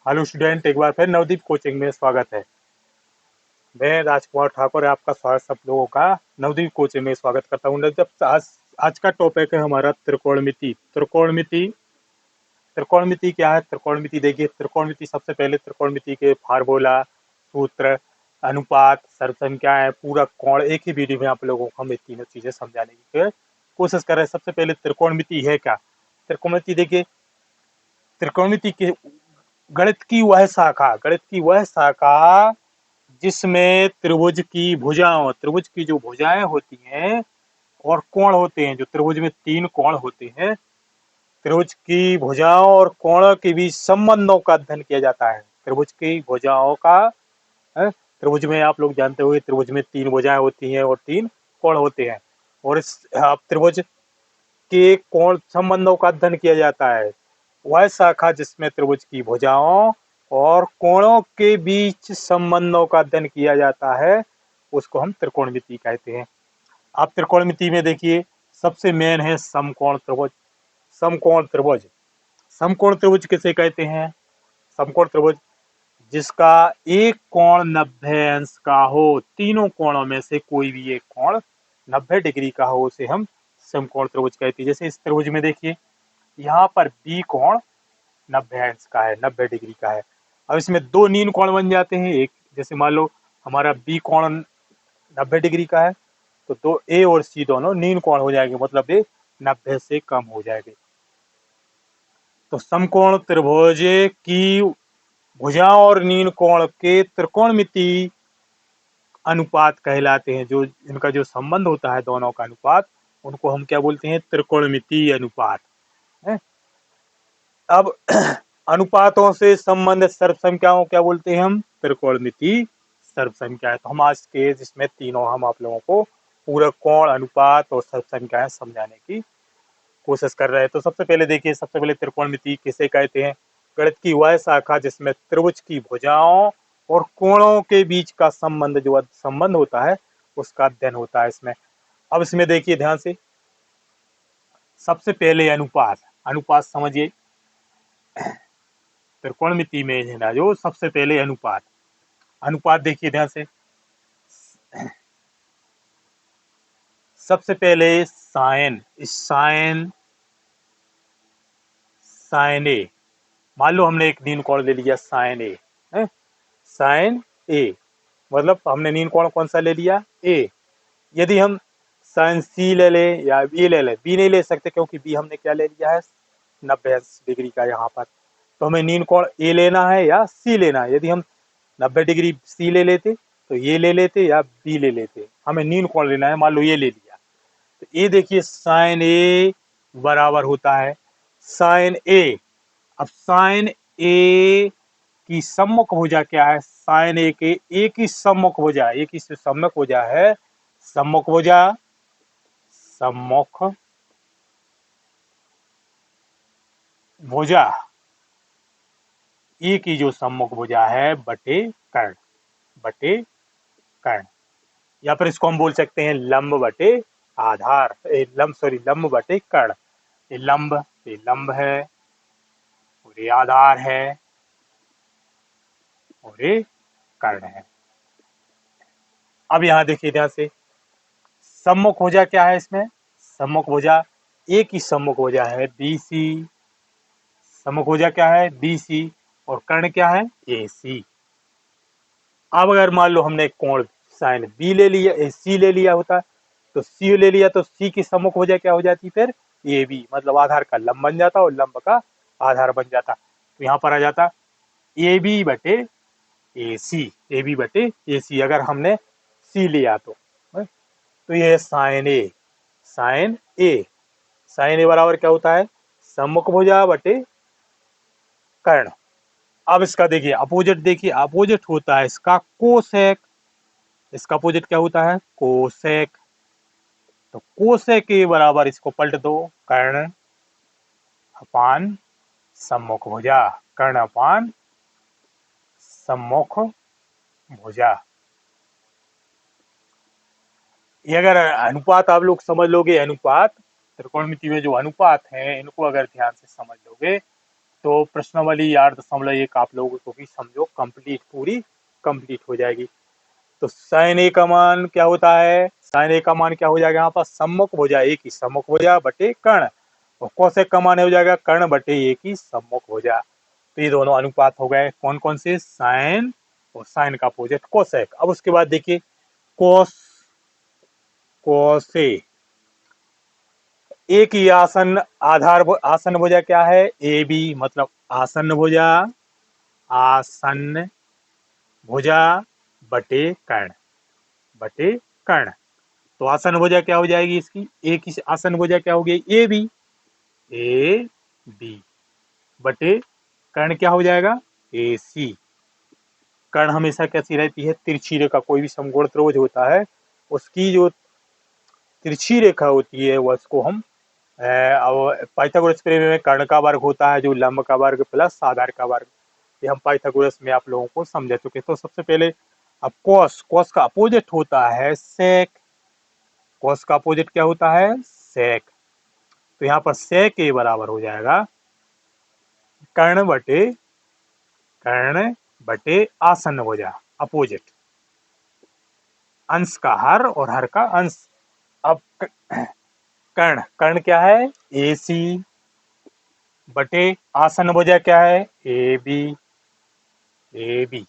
Hello student, एक बार फिर Navdeep coaching में स्वागत है। मैं राजकुमार ठाकुर आपका स्वागत सब लोगों का नवदीप कोचिंग में स्वागत करता हूँ। जब आज का टॉपिक है हमारा त्रिकोणमिति। त्रिकोणमिति क्या है? त्रिकोणमिति देखिए, त्रिकोणमिति सबसे पहले त्रिकोणमिति के फार्मूला, सूत्र, अनुपात, सर्वसंख्या है, पूरक, कोण, एक ही वीडियो में आप लोगों को हम ये तीनों चीजें समझाने की कोशिश कर रहे हैं। सबसे पहले त्रिकोणमिति है क्या? त्रिकोणमिति देखिए, त्रिकोणमिति के गणित की वह शाखा जिसमें त्रिभुज की जो भुजाएं होती हैं और कोण होते हैं, जो त्रिभुज में तीन कोण होते हैं, त्रिभुज की भुजाओं और कोणों के बीच संबंधों का अध्ययन किया जाता है। त्रिभुज की भुजाओं का त्रिभुज में आप लोग जानते होंगे, त्रिभुज में तीन भुजाएं होती हैं और तीन कोण होते हैं, और इस त्रिभुज के कोण संबंधों का अध्ययन किया जाता है। वह शाखा जिसमें त्रिभुज की भुजाओं और कोणों के बीच संबंधों का अध्ययन किया जाता है, उसको हम त्रिकोणमिति कहते हैं। आप त्रिकोणमिति में देखिए, सबसे मेन है समकोण त्रिभुज। समकोण त्रिभुज, समकोण त्रिभुज किसे कहते हैं? समकोण त्रिभुज जिसका एक कोण 90 अंश का हो, तीनों कोणों में से कोई भी एक कोण 90 डिग्री का हो, उसे हम समकोण त्रिभुज कहते हैं। जैसे इस त्रिभुज में देखिए, यहाँ पर बी कोण 90 अंश का है, 90 डिग्री का है। अब इसमें दो नीन कोण बन जाते हैं। एक जैसे मान लो हमारा बी कोण 90 डिग्री का है, तो दो ए और सी दोनों नीन कोण हो जाएंगे, मतलब ये 90 से कम हो जाएंगे। तो समकोण त्रिभुज की भुजाओं और नीन कोण के त्रिकोणमिति अनुपात कहलाते हैं। जो इनका जो संबंध होता है, दोनों का अनुपात, उनको हम क्या बोलते हैं? त्रिकोणमिति अनुपात है। अब अनुपातों से संबंधित सर्वसंख्याओं क्या बोलते हैं हम? त्रिकोणमिति सर्वसंख्याएं। तो हम आज के जिसमें तीनों हम आप लोगों को पूरक, कोण, अनुपात और सर्वसंख्याएं समझाने की कोशिश कर रहे हैं। तो सबसे पहले देखिए, सबसे पहले त्रिकोणमिति किसे कहते हैं? गणित की वह शाखा जिसमें त्रिभुज की भुजाओं और कोणों के बीच का संबंध, जो संबंध होता है, उसका अध्ययन होता है इसमें। अब इसमें देखिए ध्यान से, सबसे पहले अनुपात। अनुपात समझिए, त्रिकोणमिति में है ना, जो सबसे पहले अनुपात। अनुपात देखिए ध्यान से, सबसे पहले साइन, साइन, साइन ए। मान लो हमने एक नीन कोण ले लिया साइन ए, साइन ए, मतलब हमने नीन कोण कौन सा ले लिया? ए। यदि हम साइन सी ले लें या बी ले लें, बी नहीं ले सकते क्योंकि बी हमने क्या ले लिया है? 90 डिग्री का यहाँ पर। तो हमें नीन कोण ए लेना है या सी लेना है? यदि हम 90 डिग्री सी ले लेते तो ये ले लेते या बी ले लेते। हमें नीन कोण लेना है, मान लो ये ले लिया। तो ये देखिए, साइन ए बराबर होता है साइन ए। अब साइन ए की सम्मुख भुजा क्या है? साइन ए के ए की सम्मुख भुजा, ए की सम्मुख भुजा है, सम्मुख भुजा, सम्मुख भुजा, ए की जो सम्मुख भुजा है बटे कर्ण, बटे कर्ण, या फिर इसको हम बोल सकते हैं लंब बटे आधार, लंब बटे कर्ण। ये लंब है और ये आधार है और ये कर्ण है। अब यहां देखिए ध्यान से, सम्मुख भुजा क्या है इसमें? सम्मुख भुजा, ए की सम्मुख भुजा है बी सी, सम्मुख भुजा क्या है? बी सी, और कर्ण क्या है? ए सी। अब अगर मान लो हमने कोण साइन बी ले लिया, सी ले लिया होता, तो सी ले लिया, तो सी की सम्मुख भुजा क्या हो जाती फिर? ए बी, मतलब आधार का लंब बन जाता और लंब का आधार बन जाता। तो यहाँ पर आ जाता ए बी बटे ए सी, ए बी बटे ए सी, अगर हमने सी लिया तो ये है साइन ए, साइन ए। साइन ए बराबर क्या होता है? सम्मुख भुजा बटे कर्ण। अब इसका देखिए अपोजिट, देखिए अपोजिट होता है इसका कोसेक। इसका अपोजिट क्या होता है? कोसेक। तो कोसेक ए बराबर, इसको पलट दो, कर्ण अपान सम्मुख भुजा, कर्ण अपान सम्मुख भुजा। ये अगर अनुपात आप लोग समझ लोगे, अनुपात त्रिकोणमिति में जो अनुपात है, इनको अगर ध्यान से समझ लोगे तो प्रश्नावली 8.1 आप लोगों को भी समझो कंप्लीट, पूरी कंप्लीट हो जाएगी। तो sin a का मान क्या होता है, sin a का मान क्या हो जाएगा यहाँ पर, सम्मुख भुजा a की सम्मुख भुजा बटे कर्ण, और cosec का मान हो जाएगा कर्ण बटे a की सम्मुख भुजा। तो ये दोनों अनुपात हो गए कौन कौन से, साइन और साइन का अपोजिट कोसेक। अब उसके बाद देखिए कोस, कोसे, ए की आसन आधार आसन भुजा क्या है, ए बी, मतलब आसन भुजा, आसन भुजा बटे कर्ण, बटे कर्ण। तो आसन भुजा क्या हो जाएगी इसकी, ए की आसन भुजा क्या हो गई, ए बी, ए बी बटे कर्ण क्या हो जाएगा, ए सी। कर्ण हमेशा कैसी रहती है, तिरछी रेखा, कोई भी समकोण त्रिभुज होता है उसकी जो तिरछी रेखा होती है वो उसको हम पाइथागोरस प्रमेय में कर्ण का वर्ग होता है जो लंब का वर्ग प्लस आधार का वर्ग, ये हम पाइथागोरस में आप लोगों को समझा चुके। तो सबसे पहले अब कॉस, कॉस का अपोजिट होता है सेक, कॉस का अपोजिट क्या होता है, सेक। तो यहाँ पर सेक ए बराबर हो जाएगा कर्ण बटे, कर्ण बटे आसन्न भुजा, अपोजिट, अंश का हर और हर का अंश। अब कर्ण, कर्ण क्या है, ए सी बटे आसन्न भुजा क्या है, ए बी, ए बी।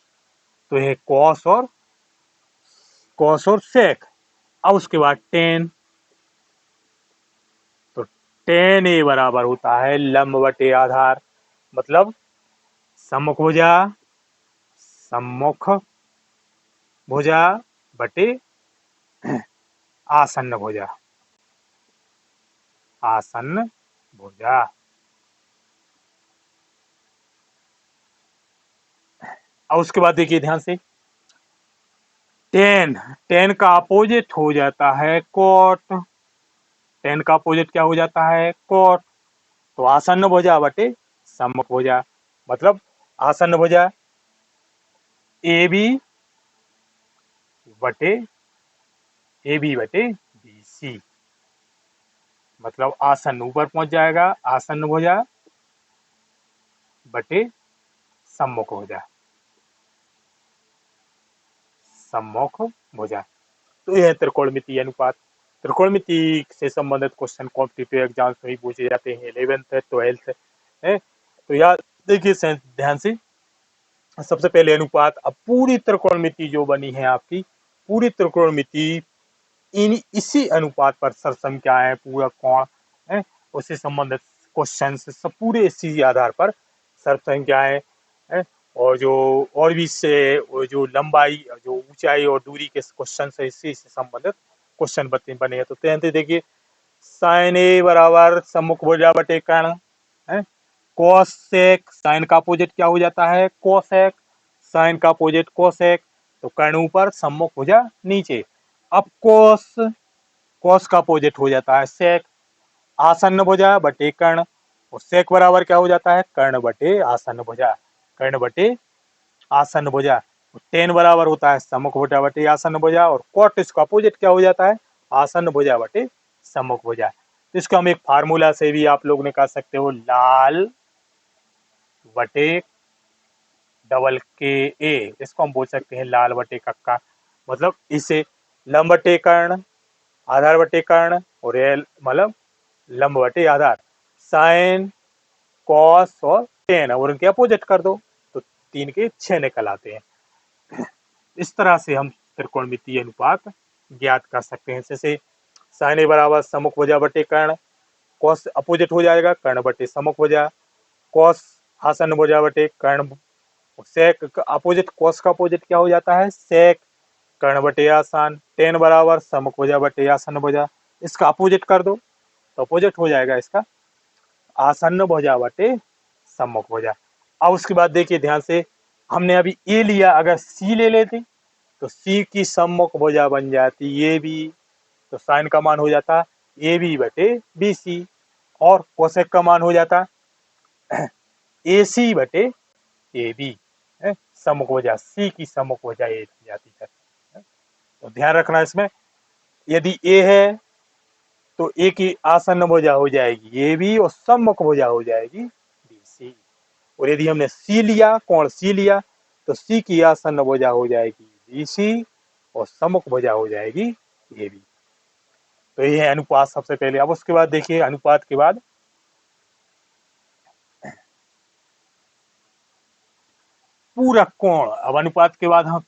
तो ये कॉस और सेक। अब उसके बाद टेन, तो टेन ए बराबर होता है लंब बटे आधार, मतलब सम्मुख भुजा, सम्मुख भुजा बटे आसन्न भुजा, आसन्न भुजा। अब उसके बाद देखिए ध्यान से, टेन, टेन का अपोजिट हो जाता है कोट, टेन का अपोजिट क्या हो जाता है, कोट। तो आसन्न भुजा बटे सम्मुख भुजा, मतलब आसन्न भुजा ए बी बटे, ए बी बटे बी सी, मतलब आसन्न ऊपर पहुंच जाएगा, आसन्न भुजा बटे सम्मुख भुजा, सम्मुख भुजा। तो यह त्रिकोणमितीय अनुपात। त्रिकोणमिति से संबंधित क्वेश्चन कॉम्पिटिटिव एग्जाम्स में भी पूछे जाते हैं, 11th है, 12th है। तो याद देखिए ध्यान से, सबसे पहले अनुपात। अब पूरी त्रिकोणमिति जो बनी है आपकी, पूरी त्रिकोणमिति इन इसी अनुपात पर सरसंख्याएं, पूरा कोण है, उससे संबंधित क्वेश्चन सब पूरे इसी आधार पर सरसंख्याएं है, और जो और भी से जो लंबाई, जो ऊंचाई और दूरी के क्वेश्चन है इसी से संबंधित क्वेश्चन बने हैं। तो तैयार देखिए, साइन ए बराबर सम्मुख भुजा बटे कर्ण है, कोसेक, साइन का अपोजिट क्या हो जाता है, कोसेक, साइन का अपोजिट कोसेक। तो कर्ण ऊपर सम्मुख भुजा नीचे। अब कोस, कोस का अपोजिट हो जाता है सेक, आसन्न भुजा बटे कर्ण, और सेक बराबर क्या हो जाता है, कर्ण बटे आसन्न भुजा, कर्ण बटे आसन्न भुजा। टेन बराबर होता है सम्मुख भुजा बटे आसन्न भुजा, और कोट इसका अपोजिट क्या हो जाता है, आसन्न भुजा बटे सम्मुख भुजा। तो इसको हम एक फार्मूला से भी आप लोग निकाल सकते हो, लाल बटे डबल के ए, इसको हम बोल सकते हैं लाल बटे कक्का, मतलब इसे लंब बटे कर्ण, आधार बटे कर्ण, और एल मतलब लंब बटे आधार, साइन कॉस और टेन, और उनके अपोजिट कर दो तो 3 के 6 निकल आते हैं। इस तरह से हम त्रिकोणमितीय अनुपात ज्ञात कर सकते हैं। जैसे साइन ए बराबर सम्मुख भुजा बटे कर्ण, कॉस अपोजिट हो जाएगा कर्ण बटे सम्मुख भुजा, कॉस आसन्न भुजा बटे कर्ण, सेक अपोजिट, कॉस का अपोजिट क्या हो जाता है, सेक, कर्ण बटे आसान, टेन बराबर सम्मुख भुजा बटे आसन्न भुजा, इसका अपोजिट कर दो तो अपोजिट हो जाएगा इसका आसन्न भुजा बटे सम्मुख भुजा। अब उसके बाद देखिए ध्यान से, हमने अभी ए लिया, अगर सी ले लेते तो सी की सम्मुख भुजा बन जाती ए बी, तो साइन का मान हो जाता ए बी बटे बी सी, और कोसेक का मान हो जाता ए सी बटे ए बी, सम्मुख भुजा सी की सम्मुख भुजा ए जाती है। तो ध्यान रखना इसमें, यदि ए है तो ए की आसन्न भुजा हो जाएगी ए बी, और सम्मुख भुजा हो जाएगी बी सी। और यदि हमने सी लिया, कोण सी लिया, तो सी की आसन्न भुजा हो जाएगी बीसी और सम्मुख भुजा हो जाएगी ए बी। तो ये है अनुपात सबसे पहले। अब उसके बाद देखिए अनुपात के बाद पूरक कोण। अब अनुपात के बाद हम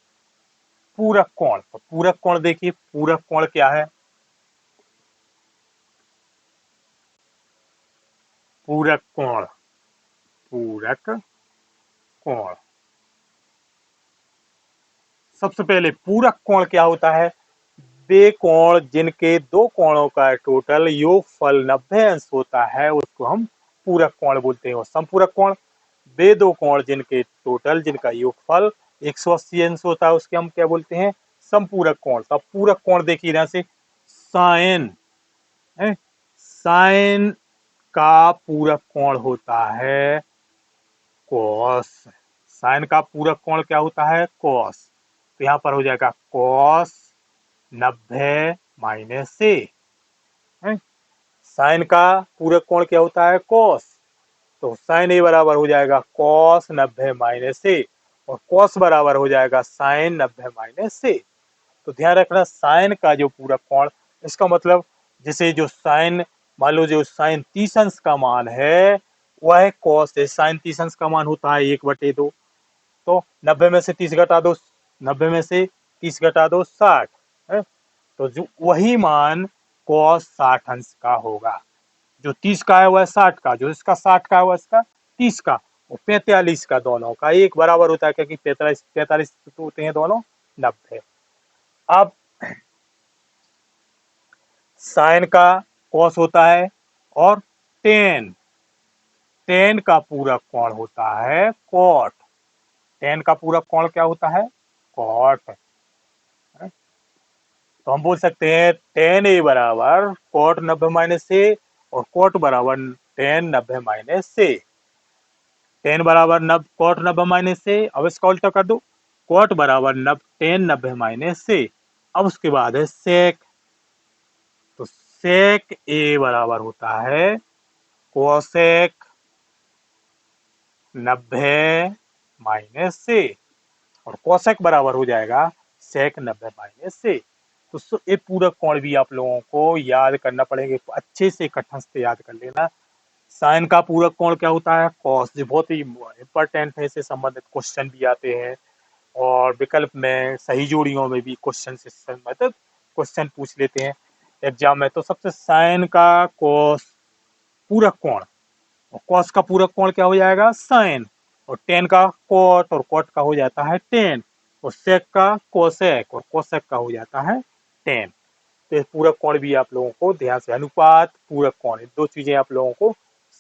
पूरक कोण, तो पूरक कोण देखिए, पूरक कोण क्या है? पूरक कोण, पूरक कोण, सबसे पहले पूरक कोण क्या होता है? वे कोण जिनके दो कोणों का टोटल योगफल 90 अंश होता है उसको हम पूरक कोण बोलते हैं। और समपूरक कोण, वे दो कोण जिनके टोटल जिनका योगफल 180 अंश होता है उसके हम क्या बोलते हैं? समपूरक कोण। तो पूरक कोण देखिए यहां से साइन है, साइन का पूरक कोण होता है कॉस। साइन का पूरक कोण क्या होता है? कॉस। तो यहां पर हो जाएगा कॉस 90 माइनस से। साइन का पूरक कोण क्या होता है? कॉस। तो साइन ए बराबर हो जाएगा कॉस 90 माइनस से, और कॉस बराबर हो जाएगा साइन 90 माइनस से। तो ध्यान रखना साइन का जो पूरक कोण, इसका मतलब जैसे जो साइन, मान लो जो साइन 30 अंश का मान है वह कॉस है। साइन 30 अंश का मान होता है 1/2। तो 90 में से 30 घटा दो, 90 में से 30 घटा दो 60 है, तो जो वही मान कॉस 60 अंश का होगा। जो 30 का है वह 60 का, जो इसका 60 का है वह इसका 30 का, और 45 का, दोनों का एक बराबर होता है क्योंकि 45 45 तो होते हैं दोनों 90। अब साइन का कॉस होता है, और टेन, टेन का पूरक कोण होता है कॉट। टेन का पूरक कोण क्या होता है? कॉट। तो हम बोल सकते हैं टेन ए बराबर कॉट 90 माइनस से, और कॉट बराबर टेन 90 माइनस से। टेन बराबर कॉट 90 माइनस से, अब इसका उल्टा कर दो, कॉट बराबर टेन 90 माइनस से। अब उसके बाद है सेक, तो सेक ए बराबर होता है कोसेक 90 माइनस से, और कोसेक बराबर हो जाएगा सेक 90 माइनस से। तो ये पूरक कोण भी आप लोगों को याद करना पड़ेगा, अच्छे से कठिन से याद कर लेना। साइन का पूरक कोण क्या होता है? कॉस। जो बहुत ही इंपॉर्टेंट है, इससे संबंधित क्वेश्चन भी आते हैं, और विकल्प में सही जोड़ियों में भी क्वेश्चन से संबंधित क्वेश्चन पूछ लेते हैं एग्जाम में। तो सबसे साइन का कॉस पूरक कोण, और कॉस का पूरक कोण क्या हो जाएगा? साइन। और टेन का कॉट, और कॉट का हो जाता है टेन, और सेक का कोसेक, और कोसेक का हो जाता है टेन। तो पूरक कोण भी आप लोगों को ध्यान से, अनुपात पूरक कोण, दो चीजें आप लोगों को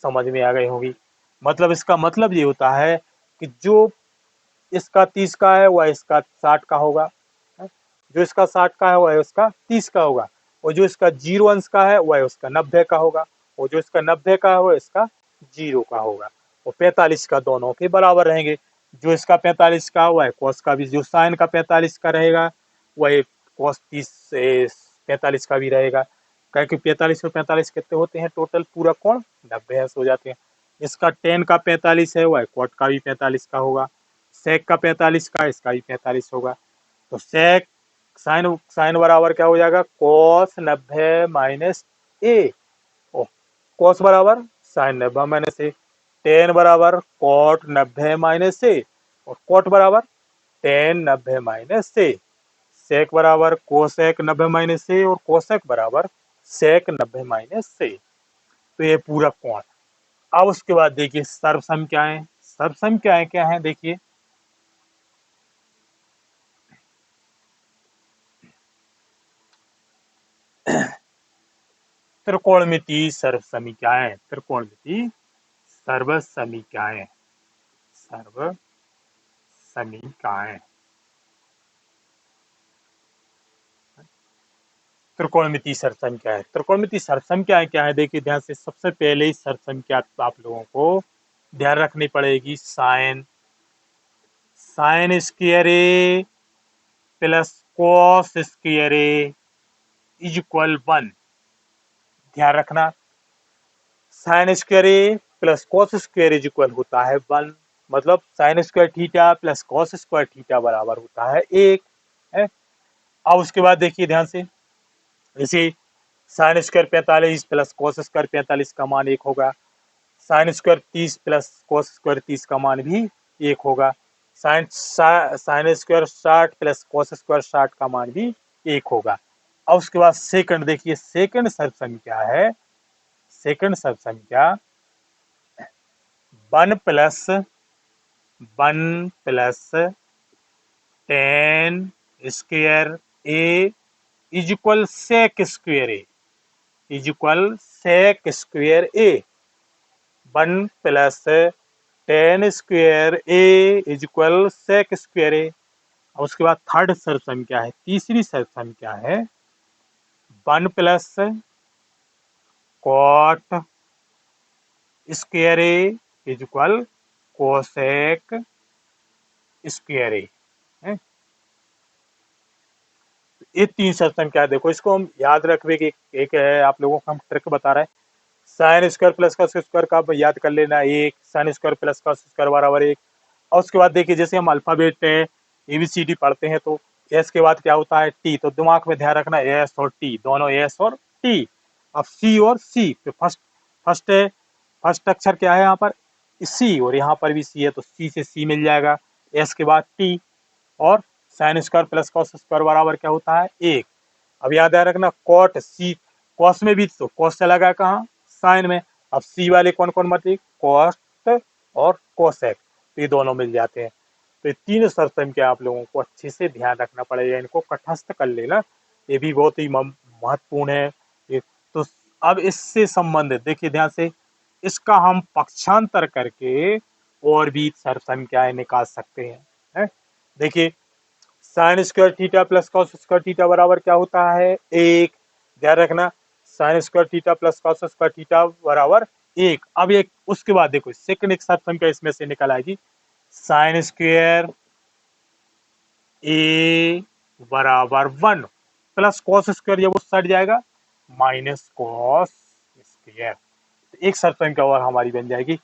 समझ में आ गई होगी। मतलब इसका मतलब ये होता है कि जो इसका 30 का है वह इसका 60 का होगा, जो इसका 60 का है वह उसका 30 का होगा, और जो इसका 0 अंश का है वह उसका 90 का होगा, और जो इसका 90 का है वह इसका 0 का होगा, और 45 का दोनों के बराबर रहेंगे। जो इसका 45 का वह कॉस का भी, जो साइन का 45 का रहेगा वह कॉस 30 से 45 का भी रहेगा, क्योंकि 45 और 45 कितने होते हैं टोटल पूरक कोण? 90 अंश हो जाते हैं। इसका टेन का 45 है वह कॉट का भी 45 का होगा, सेक का 45 का इसका भी 45 होगा। तो सेक साइन, साइन बराबर क्या हो जाएगा? कॉस 90 माइनस ए, और कॉस बराबर साइन 90 माइनस ए। टेन बराबर कॉट 90 माइनस ए, और कॉट बराबर टेन 90 माइनस से। सेक बराबर कोसेक 90 माइनस से, और कोसेक बराबर सेक 90 माइनस से। तो ये पूरक कोण। अब उसके बाद देखिए सर्वसंख्याएं। सर्वसंख्याएं क्या है? देखिए त्रिकोणमिति सर्वसमीकरण, त्रिकोणमिति सर्वसमीकरण, सर्वसमीकरण, त्रिकोणमिति सर्वसंख्या है। त्रिकोणमिति सर्वसंख्या क्या है? देखिए ध्यान से, सबसे पहले ही सर्वसंख्या आप लोगों को ध्यान रखनी पड़ेगी। Sine, sine square A plus cos square A is equal 1। ध्यान रखना, sine square A plus cos square is equal होता है 1। मतलब sine square theta plus cos square theta बराबर होता है 1 है। अब उसके बाद देखिए ध्यान से, जैसे sine square 45 plus cos square 45 का मान 1 होगा, sine square 30 plus cos square 30 का मान भी 1 होगा, sine square 60 plus cos square 60 का मान भी 1 होगा। अब उसके बाद सेकंड देखिए, सेकंड सर्वसंख्या है, सेकंड सर्वसंख्या 1 plus tan square A is equal sec square A, is equal sec square a, 1 plus tan square A is equal sec square a. और उसके बाद थर्ड सर्व संख्या है, तीसरी सर्व संख्या है 1 plus cot square A is equal cosec square a. ये तीन सर्व संख्या देखो, इसको हम याद रखवे कि एक है, आप लोगों को हम ट्रिक बता रहे हैं, sine square plus cos square का आप याद कर लेना, एक sine square plus cos square बराबर 1। और उसके बाद देखिए, जैसे हम अल्फाबेट एबीसीडी पढ़ते हैं तो एस के बाद क्या होता है टी, तो दिमाग में ध्यान रखना एस और टी, दोनों एस और टी। अब सी और सी, तो फर्स्ट अक्षर क्या है यहाँ पर सी, और यहाँ पर भी सी है, तो सी से सी मिल जाएगा, एस के बाद टी, और sine square plus cos square बराबर क्या होता है 1। अब याद रखना कॉट सी, कॉस में भी तो कॉस चला गया कहाँ साइन में, अब सी वाले कौन कौन बचे कॉस्ट और कोसेक, तो ये दोनों मिल जाते हैं। तो ये तीन शर्तें क्या आप लोगों को अच्छे से ध्यान रखना पड़ेगा, इनको कंठस्थ कर लेना, ये भी बहुत ही महत्वपूर्ण है ये। तो अब इससे संबंधित देखिए ध्यान से, इसका हम पक्षांतर करके और भी सर्व संख्याएं निकाल सकते हैं। देखिए sign square theta plus cos square theta बराबर क्या होता है 1, ध्यान रखना sine square theta plus cos square theta बराबर 1। अब एक उसके बाद देखो सेकंड एक सर्व संख्या इसमें से निकल आएगी, साइन स्क्वायर ए बराबर 1 प्लस कॉस स्क्वायर, जब वो सट जाएगा माइनस कॉस स्क्वायर, तो एक सर्व संख्या और हमारी बन जाएगी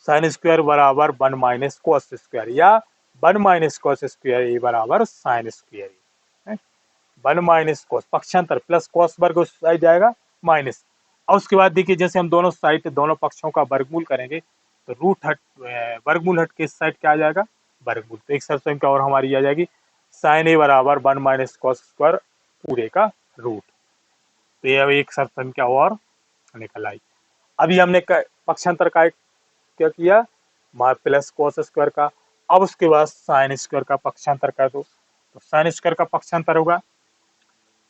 साइन स्क्वायर बराबर 1 माइनस कॉस स्क्वायर, या 1 माइनस कॉस स्क्वायर ए बराबर sign square a, 1 minus cos पक्षांतर प्लस कॉस वर्ग उस साइड जाएगा माइनस। और उसके बाद देखिए जैसे हम दोनों साइड दोनों पक्षों का वर्गमूल करेंगे तो रूट हट वर्गमूल हट के इस साइड क्या आ जाएगा वर्गमूल, तो एक सर्व संख्या और हमारी आ जाएगी साइन ए बराबर 1 माइनस कॉस स्क्वायर पूरे का रूट, तो ये अब एक सर्व संख्या और निकल आई। अभी हमने पक्षांतर का क्या किया प्लस कॉस स्क्वायर का, अब उसके बाद साइन स्क्वायर का पक्षांतर कर दो, तो साइन स्क्वायर का पक्षांतर होगा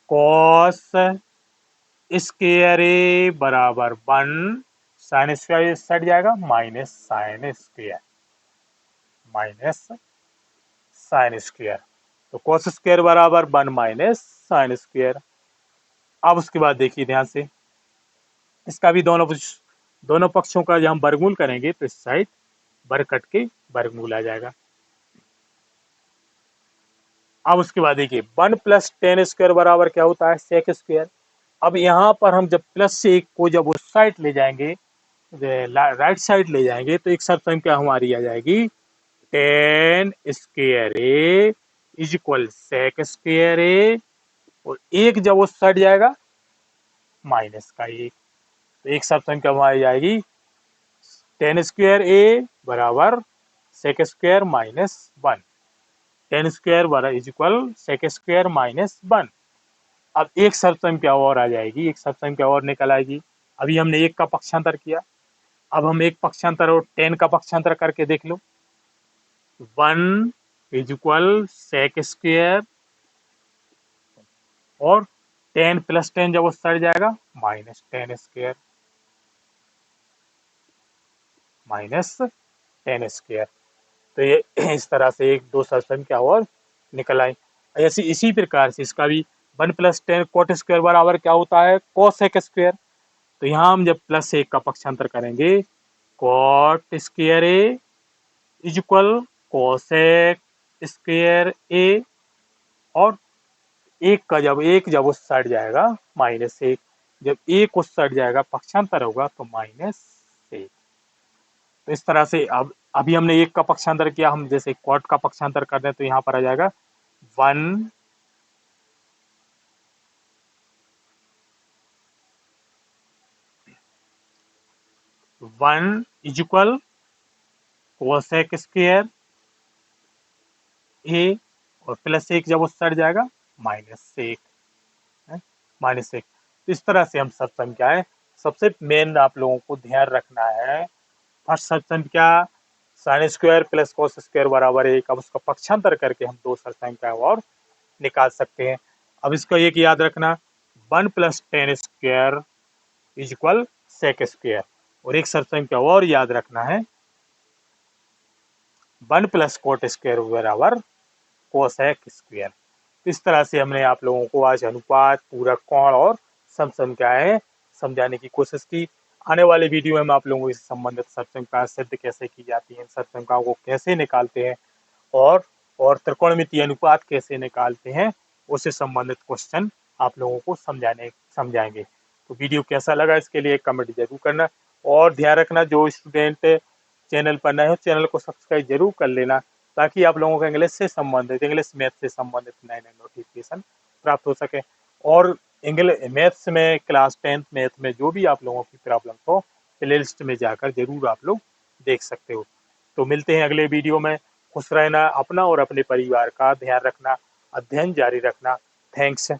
कॉस स्क्वायर ए बराबर 1, साइन स्क्वायर सट जाएगा minus sine square, minus sine square, तो कॉस स्क्वायर बराबर 1 माइनस साइन स्क्वायर। अब उसके बाद देखिए ध्यान से, इसका भी दोनों पक्षों का जब हम वर्गमूल करेंगे तो इस साइड वर्ग कट के वर्गमूल आ जाएगा। अब उसके बाद देखिए 1 प्लस टेन स्क्वायर बराबर क्या होता है सेक स्क्वायर। अब यहाँ पर हम जब प्लस से एक को जब उस साइड ले जाएंगे, राइट साइड ले जाएंगे, तो एक सर्व संख्या हमारी आ जाएगी tan square A is equal sec square a, और एक जब उस साइड जाएगा माइनस का एक, तो एक सर्व संख्या हमारी जाएगी टेन स्क्वायर ए बराबर sec square minus 1, tan square बराबर is equal sec square minus 1। अब एक सर्व संख्या और आ जाएगी, एक सर्व संख्या और निकल आएगी। अभी हमने एक का पक्षांतर किया, अब हम एक पक्षांतर और 10 का पक्षांतर करके देख लो, 1 इज इक्वल सेक स्क्वायर, और 10 प्लस 10 जब वो सट जाएगा माइनस 10 स्क्वायर, माइनस 10 स्क्वायर। तो ये इस तरह से एक दो सर्व संख्या और निकल आई। ऐसी इसी प्रकार से इसका भी 1 प्लस 10 कोट स्क्वायर बराबर क्या होता है कोसेक स्क्वायर, तो यहाँ हम जब प्लस एक का पक्षांतर करेंगे cot square A is equal cosec square a, और एक जब उस साइड जाएगा माइनस एक, जब एक उस साइड जाएगा पक्षांतर होगा तो माइनस एक। तो इस तरह से अब अभी हमने एक का पक्षांतर किया, हम जैसे कॉट का पक्षांतर कर दें तो यहाँ पर आ जाएगा 1 1 is equal cosec square a, और प्लस एक जब उस साइड जाएगा माइनस एक, माइनस एक। तो इस तरह से हम सब संख्याएं, सबसे मेन आप लोगों को ध्यान रखना है, फर्स्ट सब संख्या sine square plus cos square बराबर एक, अब उसका पक्षांतर करके हम दो सब संख्या और निकाल सकते हैं। अब इसको एक याद रखना, 1 plus tan square is equal sec square, और एक सब संख्या और याद रखना है, 1 प्लस कोट स्क्वायर बराबर कोसेक स्क्वायर। इस तरह से हमने आप लोगों को आज अनुपात, पूरक, कोण और सम संख्याएं समझाने की कोशिश की। आने वाले वीडियो में हम आप लोगों को इससे संबंधित सब संख्या सिद्ध कैसे की जाती है, सब संख्याओं को कैसे निकालते हैं, और त्रिकोणमितीय अनुपात कैसे निकालते हैं, उससे संबंधित क्वेश्चन आप लोगों को समझाएंगे। तो वीडियो कैसा लगा इसके लिए कमेंट जरूर करना, और ध्यान रखना जो स्टूडेंट चैनल पर नए हो चैनल को सब्सक्राइब जरूर कर लेना, ताकि आप लोगों को इंग्लिश से संबंधित, इंग्लिश मैथ से संबंधित नए नए नोटिफिकेशन प्राप्त हो सके। और इंग्लिश मैथ्स में क्लास 10th मैथ में जो भी आप लोगों की प्रॉब्लम हो, प्ले लिस्ट में जाकर जरूर आप लोग देख सकते हो। तो मिलते हैं अगले वीडियो में। खुश रहना, अपना और अपने परिवार का ध्यान रखना, अध्ययन जारी रखना। थैंक्स।